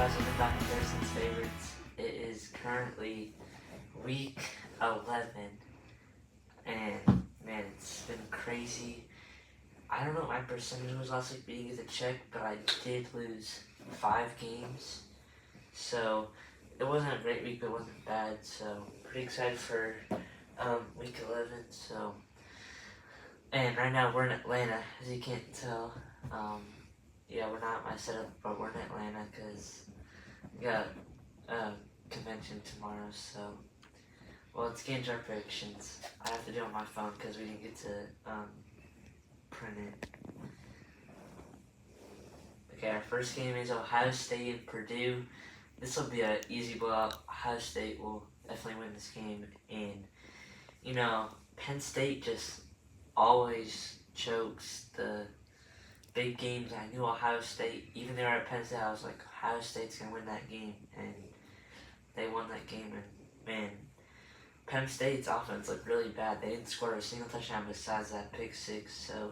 guys, welcome back to Harrison's Favorites. It is currently week 11, and man, it's been crazy. I don't know what my percentage was last week, but you get to check, but I did lose 5 games. So, it wasn't a great week, but it wasn't bad, so pretty excited for week 11, so. And right now we're in Atlanta, as you can't tell. Yeah, we're not at my setup, but we're in Atlanta because we got a convention tomorrow, so. Well, let's get into our predictions. I have to do it on my phone because we didn't get to print it. Okay, our first game is Ohio State and Purdue. This will be an easy blowout. Ohio State will definitely win this game. And, you know, Penn State just always chokes the big games. I knew Ohio State, even though they were at Penn State, I was like, Ohio State's going to win that game. And they won that game. And, man, Penn State's offense looked really bad. They didn't score a single touchdown besides that pick six. So,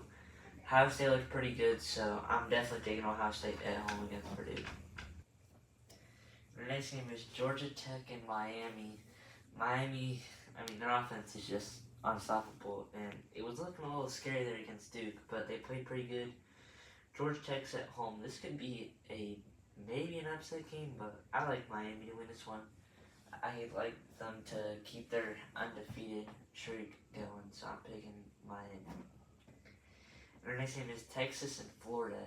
Ohio State looked pretty good. So, I'm definitely taking Ohio State at home against Purdue. The next game is Georgia Tech and Miami. Miami, their offense is just unstoppable. And it was looking a little scary there against Duke, but they played pretty good. Georgia Tech's at home. This could be maybe an upset game, but I like Miami to win this one. I like them to keep their undefeated streak going, so I'm picking Miami. Our next game is Texas and Florida.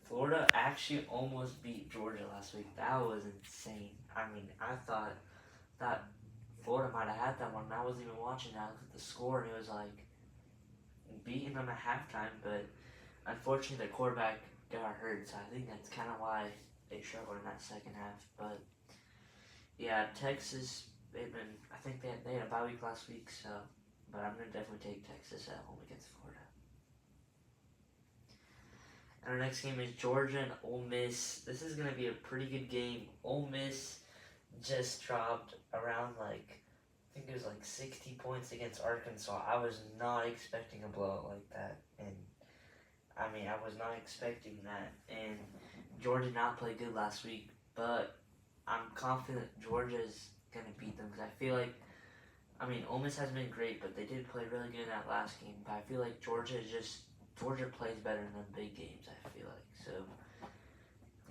Florida actually almost beat Georgia last week. That was insane. I thought that Florida might have had that one. I wasn't even watching that. I looked at the score, and it was like beating them at halftime, but unfortunately their quarterback got hurt, so I think that's kind of why they struggled in that second half. But yeah, Texas, I think they had a bye week last week, so, but I'm going to definitely take Texas at home against Florida. And our next game is Georgia and Ole Miss. This is going to be a pretty good game. Ole Miss just dropped around I think it was 60 points against Arkansas. I was not expecting a blowout like that, and I was not expecting that. And Georgia did not play good last week, but I'm confident Georgia's going to beat them because I feel like, Ole Miss has been great, but they did play really good in that last game. But I feel like Georgia plays better in them big games, I feel like. So,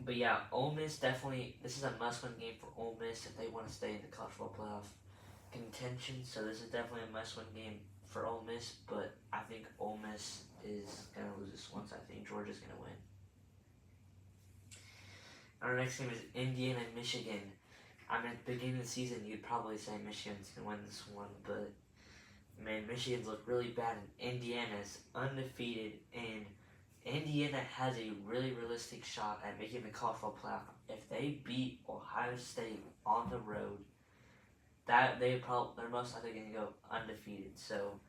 but yeah, Ole Miss definitely, this is a must-win game for Ole Miss if they want to stay in the college football playoff contention. So this is definitely a must-win game for Ole Miss, but I think Ole Miss is going to lose this one, so I think Georgia's going to win. Our next game is Indiana and Michigan. At the beginning of the season, you'd probably say Michigan's going to win this one, but man, Michigan's looked really bad, and Indiana's undefeated, and Indiana has a really realistic shot at making the college football playoff. If they beat Ohio State on the road, they're most likely going to go undefeated. So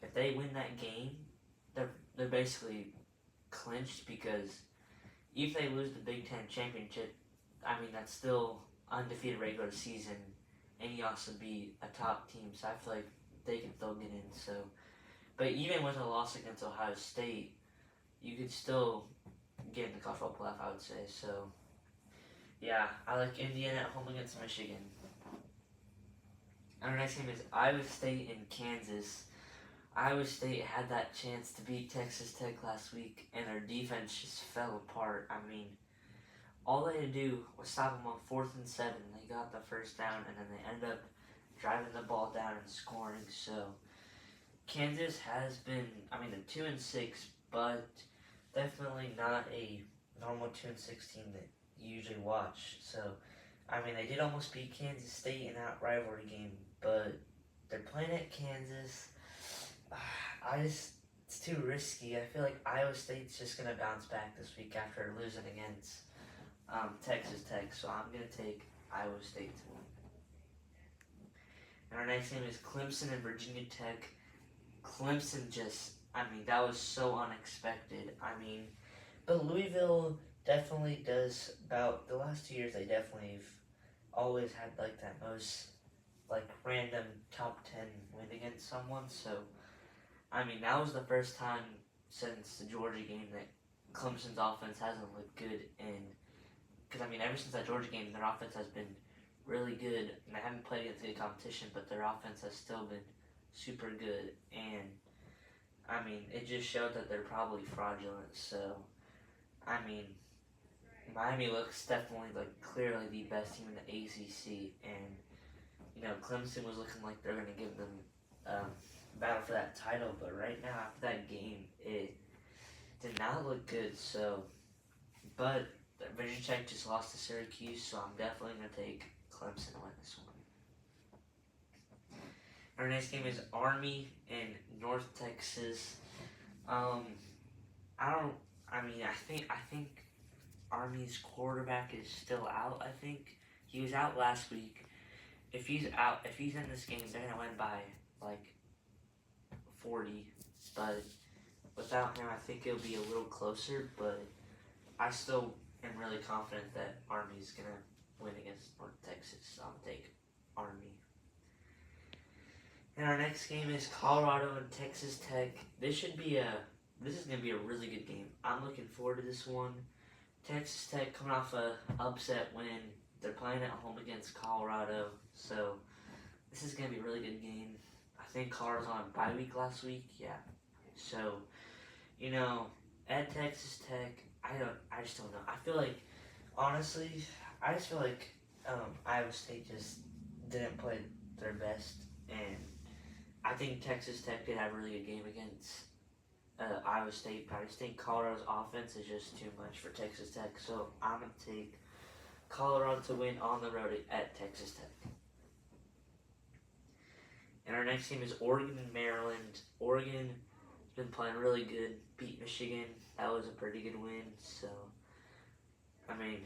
if they win that game, they're basically clinched, because if they lose the Big Ten championship, that's still undefeated regular season, and you also be a top team. So I feel like they can still get in. So, but even with a loss against Ohio State, you could still get in the college football playoff, I would say. So, yeah, I like Indiana at home against Michigan. Our next game is Iowa State and Kansas. Iowa State had that chance to beat Texas Tech last week, and their defense just fell apart. All they had to do was stop them on 4th and 7. They got the first down, and then they ended up driving the ball down and scoring. So Kansas has been, they're 2-6, but definitely not a normal 2-6 team that you usually watch. So, they did almost beat Kansas State in that rivalry game, but they're playing at Kansas. It's too risky. I feel like Iowa State's just going to bounce back this week after losing against Texas Tech, so I'm going to take Iowa State to win. And our next game is Clemson and Virginia Tech. Clemson that was so unexpected. But Louisville definitely does, about the last 2 years, they definitely have always had that most random top 10 win against someone. So, that was the first time since the Georgia game that Clemson's offense hasn't looked good, and because I mean, ever since that Georgia game, their offense has been really good, and they haven't played against good competition, but their offense has still been super good, and I mean, it just showed that they're probably fraudulent. So, I mean, Miami looks definitely like clearly the best team in the ACC, and you know, Clemson was looking like they're gonna give them battle for that title, but right now after that game, it did not look good. So, but Virginia Tech just lost to Syracuse, so I'm definitely gonna take Clemson to win this one. Our next game is Army and North Texas. I don't. I mean, I think Army's quarterback is still out. I think he was out last week. If he's out, if he's in this game, they're gonna win by like 40. But without him, I think it'll be a little closer. But I still am really confident that Army's gonna win against North Texas. So I'm gonna take Army. And our next game is Colorado and Texas Tech. This is gonna be a really good game. I'm looking forward to this one. Texas Tech coming off a upset win. They're playing at home against Colorado, so this is gonna be a really good game. I think Colorado's on a bye week last week. Yeah, so you know, at Texas Tech, I just don't know. I feel like, honestly, I just feel like Iowa State just didn't play their best, and I think Texas Tech could have a really good game against Iowa State, but I just think Colorado's offense is just too much for Texas Tech, so I'm going to take Colorado to win on the road at Texas Tech. And our next game is Oregon and Maryland. Oregon has been playing really good, beat Michigan. That was a pretty good win, so, I mean,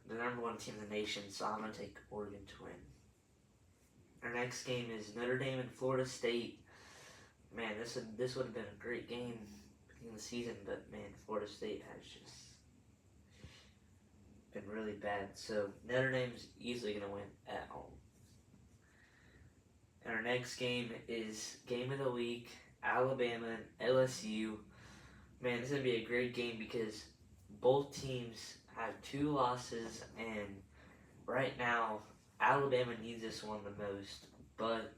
the number one team in the nation, so I'm going to take Oregon to win. Our next game is Notre Dame and Florida State. Man, this would have been a great game in the season, but man, Florida State has just been really bad. So Notre Dame's easily going to win at home. And our next game is Game of the Week, Alabama and LSU. Man, this is going to be a great game because both teams have 2 losses, and right now, Alabama needs this one the most, but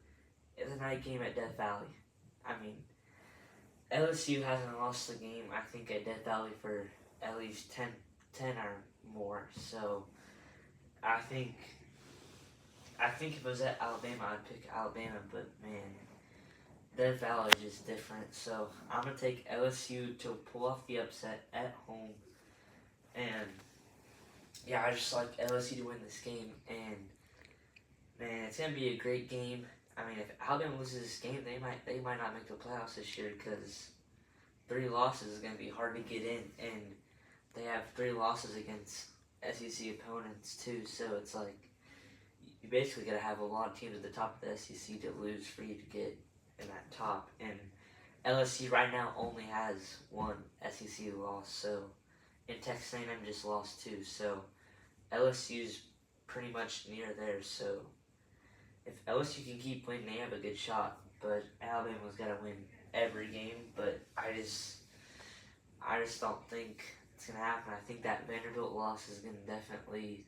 it's a night game at Death Valley. I mean, LSU hasn't lost the game, I think, at Death Valley for at least 10 or more. So, I think if it was at Alabama, I'd pick Alabama. But, man, Death Valley is just different. So, I'm going to take LSU to pull off the upset at home. And, yeah, I just like LSU to win this game. And, man, it's going to be a great game. I mean, if Alabama loses this game, they might not make the playoffs this year because 3 losses is going to be hard to get in, and they have 3 losses against SEC opponents too. So it's like you basically got to have a lot of teams at the top of the SEC to lose for you to get in that top. And LSU right now only has 1 SEC loss, so and Texas A&M just lost 2. So LSU's pretty much near there. So if LSU can keep winning, they have a good shot. But Alabama's got to win every game. But I just don't think it's gonna happen. I think that Vanderbilt loss is gonna definitely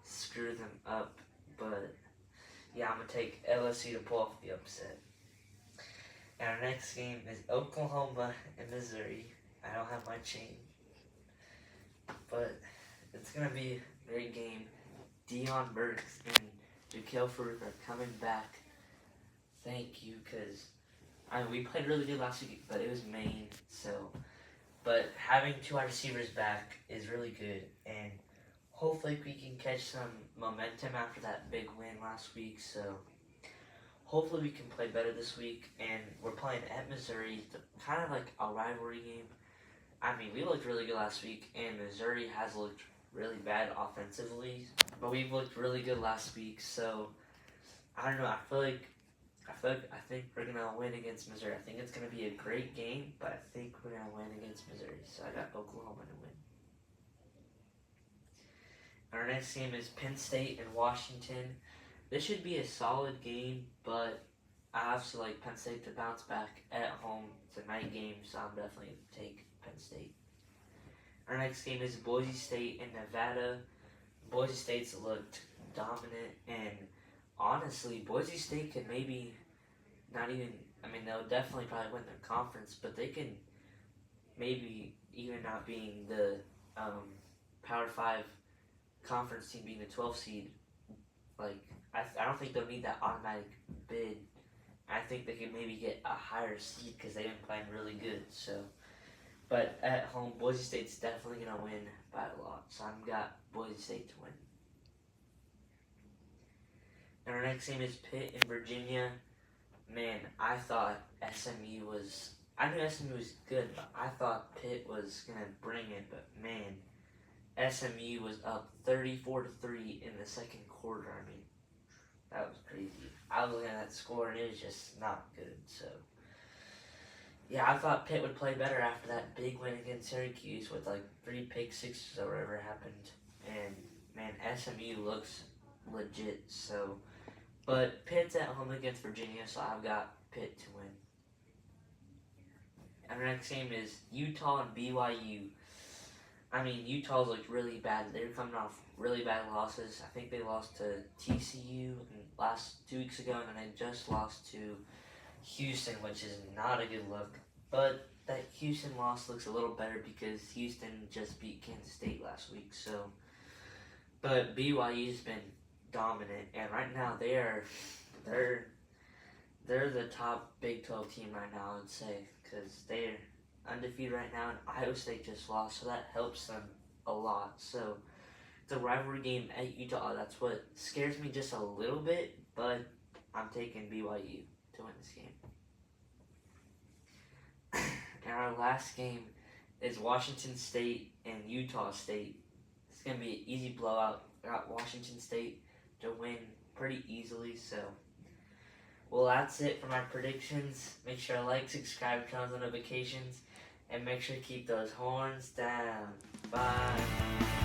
screw them up. But yeah, I'm gonna take LSU to pull off the upset. And our next game is Oklahoma and Missouri. I don't have my chain, but it's gonna be a great game. Deion Burks and Jaquel Fruit are coming back. Thank you, because we played really good last week, but it was Maine, so. But having 2 wide receivers back is really good, and hopefully we can catch some momentum after that big win last week. So hopefully we can play better this week, and we're playing at Missouri, kind of like a rivalry game. I mean, we looked really good last week, and Missouri has looked really bad offensively, but we've looked really good last week. So I don't know. I think we're gonna win against Missouri. I think it's gonna be a great game, but I think we're gonna win against Missouri. So I got Oklahoma to win. Our next game is Penn State and Washington. This should be a solid game, but I also like Penn State to bounce back at home. It's a night game, so I'm definitely gonna take Penn State. Our next game is Boise State and Nevada. Boise State's looked dominant, and honestly, Boise State could maybe not even. I mean, they'll definitely probably win their conference, but they can maybe even not being the Power Five conference team, being the 12th seed. Like I don't think they'll need that automatic bid. I think they could maybe get a higher seed because they've been playing really good. So, but at home, Boise State's definitely gonna win by a lot. So I've got Boise State to win. And our next game is Pitt in Virginia. Man, I thought SMU was. I knew SMU was good, but I thought Pitt was gonna bring it. But man, SMU was up 34-3 in the second quarter. I mean, that was crazy. I was looking at that score and it was just not good. So, yeah, I thought Pitt would play better after that big win against Syracuse with like 3 pick sixes or whatever happened. And man, SMU looks legit. So, but Pitt's at home against Virginia, so I've got Pitt to win. And our next game is Utah and BYU. I mean, Utah's looked really bad. They're coming off really bad losses. I think they lost to TCU last 2 weeks ago, and then they just lost to Houston, which is not a good look. But that Houston loss looks a little better because Houston just beat Kansas State last week. So, but BYU's been dominant, and right now they're the top Big 12 team right now, I would say, because they're undefeated right now, and Iowa State just lost, so that helps them a lot. So it's a rivalry game at Utah. That's what scares me just a little bit, but I'm taking BYU to win this game. And our last game is Washington State and Utah State. It's going to be an easy blowout. I got Washington State to win pretty easily, so well, that's it for my predictions. Make sure to like, subscribe, turn on the notifications, and make sure to keep those horns down. Bye.